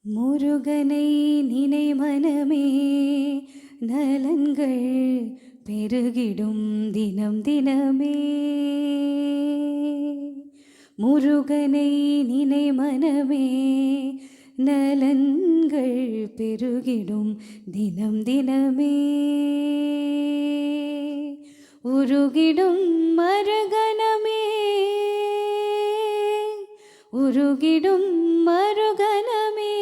முருகனை நினை மனமே, நலன்கள் பெருகிடும் தினம் தினமே. முருகனை நினை மனமே, நலன்கள் பெருகிடும் தினம் தினமே. உருகிடும் மருகனமே, உருகிடும் மருகனமே,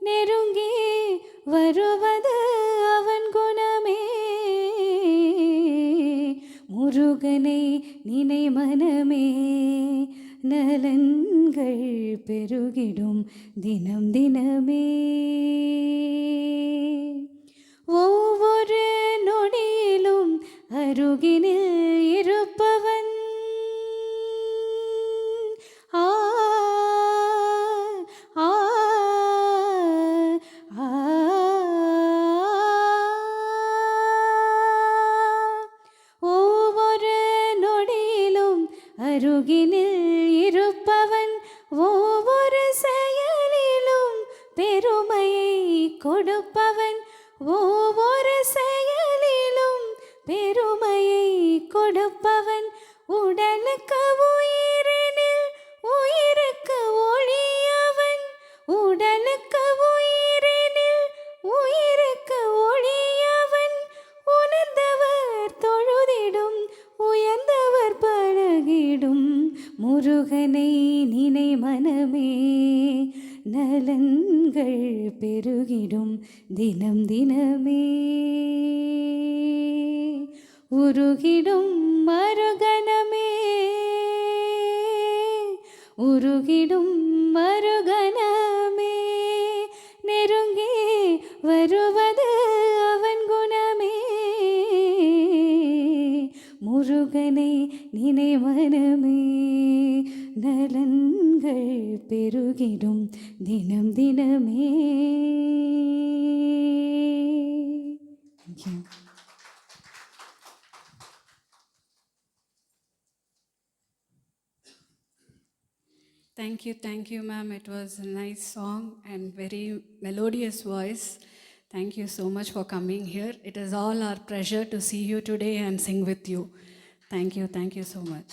நெருங்கி வருவது அவன் குணமே. முருகனை நினை மனமே, நலன்கள் பெருகிடும் தினம் தினமே. ஒவ்வொரு நொடியிலும் அருகினில் இருப்பவன், ஆ ஆ ஆ ஒவ்வொரு நொடியிலும் அருகினில் இருப்பவன், ஒவ்வொரு செயலிலும் பெருமையை கொடுப்பவன், ஒவ்வொரு செயலிலும் பெருமையை கொடுப்பவன். உடலுக்கு உயிரினில் உயிருக்கு ஒளியவன், உடலுக்கு உயிரினில் உயிருக்கு ஒளியவன். உணர்ந்தவர் தொழுதிடும், உயர்ந்தவர் பழகிடும். முருகனை நினை மனமே, நலன்கள் பெருகிடும் தினம் தினமே. உருகிடும் மருகனமே, உருகிடும் மருகனமே, நெருங்கி வருவது அவன் குணமே. முருகனை நினை மனமே, நலன்கள் பெருகிடும் தினம் தினமே. Thank you, ma'am. It was a nice song and very melodious voice. Thank you so much for coming here. It is all our pleasure to see you today and sing with you. Thank you so much.